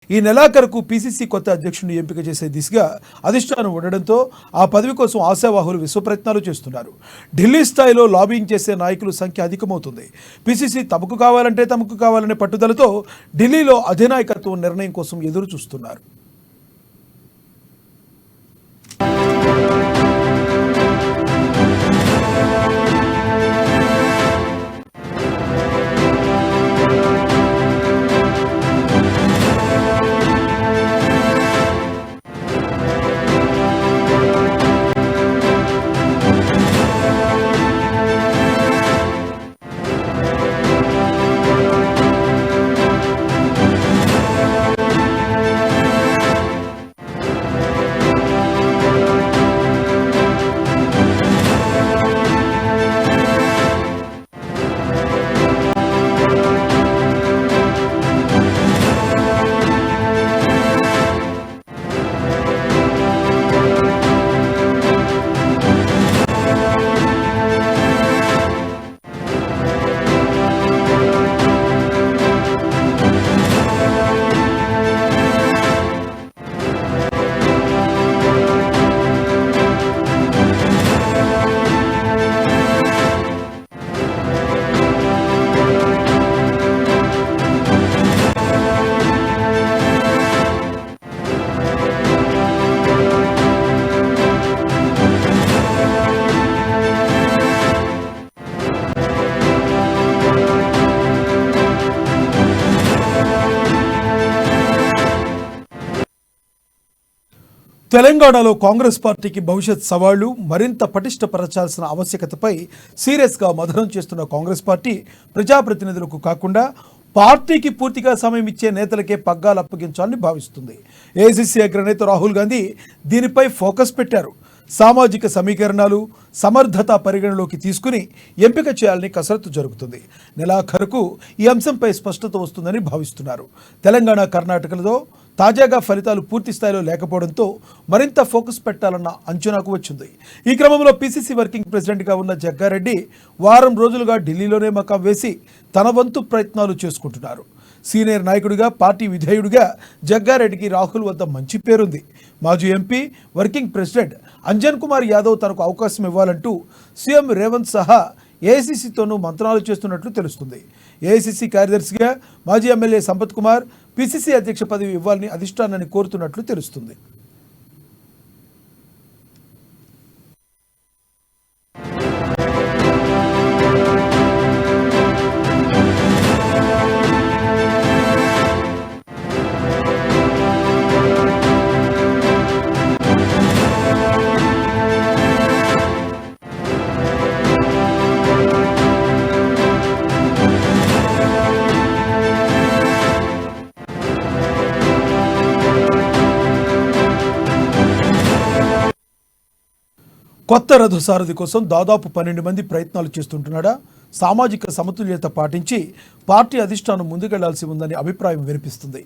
ఈ నెలాఖరుకు పీసీసీ కొత్త అధ్యక్షుడిని ఎంపిక చేసే దిశగా అధిష్టానం ఉండడంతో ఆ పదవి కోసం ఆశావాహులు విశ్వప్రయత్నాలు చేస్తున్నారు. ఢిల్లీ స్థాయిలో లాబింగ్ చేసే నాయకుల సంఖ్య అధికమవుతుంది. పీసీసీ తమకు కావాలనే పట్టుదలతో ఢిల్లీలో అధినాయకత్వం నిర్ణయం కోసం ఎదురు చూస్తున్నారు. తెలంగాణలో కాంగ్రెస్ పార్టీకి భవిష్యత్ సవాళ్లు మరింత పటిష్టపరచాల్సిన ఆవశ్యకతపై సీరియస్గా మథనం చేస్తున్న కాంగ్రెస్ పార్టీ ప్రజాప్రతినిధులకు కాకుండా పార్టీకి పూర్తిగా సమయం ఇచ్చే నేతలకే పగ్గాలు అప్పగించాలని భావిస్తుంది. ఏఐసీసీ అగ్రనేత రాహుల్ గాంధీ దీనిపై ఫోకస్ పెట్టారు. సామాజిక సమీకరణాలు సమర్థత పరిగణలోకి తీసుకుని ఎంపిక చేయాలని కసరత్తు జరుగుతుంది. నెలాఖరుకు ఈ అంశంపై స్పష్టత వస్తుందని భావిస్తున్నారు. తెలంగాణ, కర్ణాటకలో తాజాగా ఫలితాలు పూర్తి స్థాయిలో లేకపోవడంతో మరింత ఫోకస్ పెట్టాలన్న అంచనాకు వచ్చింది. ఈ క్రమంలో పీసీసీ వర్కింగ్ ప్రెసిడెంట్గా ఉన్న జగ్గారెడ్డి వారం రోజులుగా ఢిల్లీలోనే మకాం వేసి తన వంతు ప్రయత్నాలు చేసుకుంటున్నారు. సీనియర్ నాయకుడిగా, పార్టీ విధేయుడిగా జగ్గారెడ్డికి రాహుల్ వద్ద మంచి పేరుంది. మాజీ MP, working president Anjan Kumar Yadav తనకు అవకాశం ఇవ్వాలంటూ సీఎం రేవంత్ సహా ఏఐసీసీతోనూ మంత్రాలు చేస్తున్నట్లు తెలుస్తుంది. ఏఐసీసీ కార్యదర్శిగా మాజీ ఎమ్మెల్యే సంపత్ కుమార్ పీసీసీ అధ్యక్ష పదవి ఇవ్వాలని అధిష్టానాన్ని కోరుతున్నట్లు తెలుస్తుంది. కొత్త రథసారథి కోసం దాదాపు 12 మంది ప్రయత్నాలు చేస్తుంటున్నాడా? సామాజిక సమతుల్యత పాటించి పార్టీ అధిష్టానం ముందుకెళ్లాల్సి ఉందని అభిప్రాయం వినిపిస్తుంది.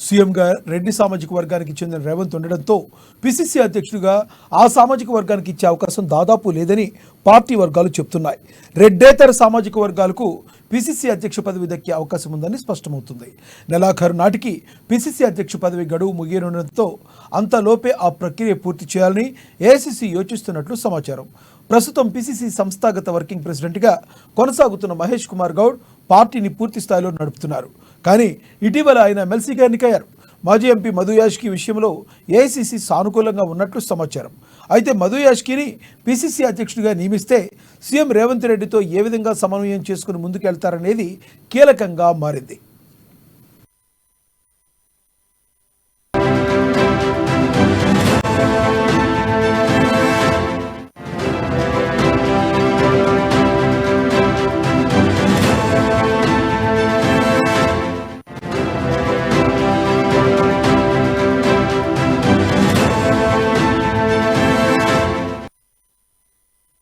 సీఎంగా రెడ్డి సామాజిక వర్గానికి చెందిన రేవంత్ ఉండడంతో పీసీసీ అధ్యక్షుడిగా ఆ సామాజిక వర్గానికి ఇచ్చే అవకాశం దాదాపు లేదని పార్టీ వర్గాలు చెబుతున్నాయి. రెడ్డేతర సామాజిక వర్గాలకు పీసీసీ అధ్యక్ష పదవి దక్కే అవకాశం ఉందని స్పష్టమవుతుంది. నెలాఖరు నాటికి పీసీసీ అధ్యక్ష పదవి గడువు ముగియనుండడంతో అంతలోపే ఆ ప్రక్రియ పూర్తి చేయాలని ఏఐసీసీ యోచిస్తున్నట్లు సమాచారం. ప్రస్తుతం పీసీసీ సంస్థాగత వర్కింగ్ ప్రెసిడెంట్గా కొనసాగుతున్న మహేష్ కుమార్ గౌడ్ పార్టీని పూర్తి స్థాయిలో నడుపుతున్నారు. కానీ ఇటీవల ఆయన ఎమ్మెల్సీగా ఎన్నికయ్యారు. మాజీ ఎంపీ మధు యాష్కి విషయంలో ఏఐసీసీ సానుకూలంగా ఉన్నట్లు సమాచారం. అయితే మధు యాష్కిని పీసీసీ అధ్యక్షుడిగా నియమిస్తే సీఎం రేవంత్ రెడ్డితో ఏ విధంగా సమన్వయం చేసుకుని ముందుకెళ్తారనేది కీలకంగా మారింది.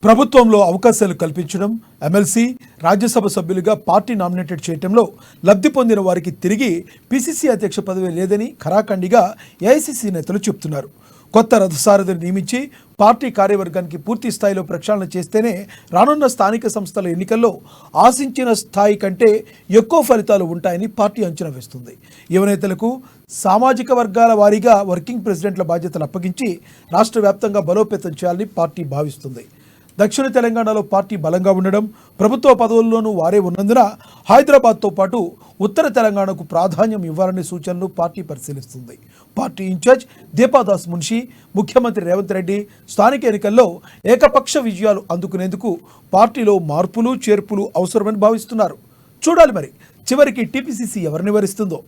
ప్రభుత్వంలో అవకాశాలు కల్పించడం, ఎమ్మెల్సీ, రాజ్యసభ సభ్యులుగా పార్టీ నామినేటెడ్ చేయడంలో లబ్ధి పొందిన వారికి తిరిగి పీసీసీ అధ్యక్ష పదవి లేదని ఖరాఖండిగా ఏఐసీసీ నేతలు చెబుతున్నారు. కొత్త రథసారథిని నియమించి పార్టీ కార్యవర్గానికి పూర్తి స్థాయిలో ప్రక్షాళన చేస్తేనే రానున్న స్థానిక సంస్థల ఎన్నికల్లో ఆశించిన స్థాయి కంటే ఎక్కువ ఫలితాలు ఉంటాయని పార్టీ అంచనా వేస్తుంది. యువనేతలకు సామాజిక వర్గాల వారీగా వర్కింగ్ ప్రెసిడెంట్ల బాధ్యతలు అప్పగించి రాష్ట్ర వ్యాప్తంగా బలోపేతం చేయాలని పార్టీ భావిస్తుంది. దక్షిణ తెలంగాణలో పార్టీ బలంగా ఉండడం, ప్రభుత్వ పదవుల్లోనూ వారే ఉన్నందున హైదరాబాద్తో పాటు ఉత్తర తెలంగాణకు ప్రాధాన్యం ఇవ్వాలనే సూచనలు పార్టీ పరిశీలిస్తుంది. పార్టీ ఇన్ఛార్జ్ దీపాదాస్ మున్షి, ముఖ్యమంత్రి రేవంత్ రెడ్డి స్థానిక ఎన్నికల్లో ఏకపక్ష విజయాలు అందుకునేందుకు పార్టీలో మార్పులు చేర్పులు అవసరమని భావిస్తున్నారు. చూడాలి మరి చివరికి టీపీసీసీ ఎవరిని వరిస్తుందో.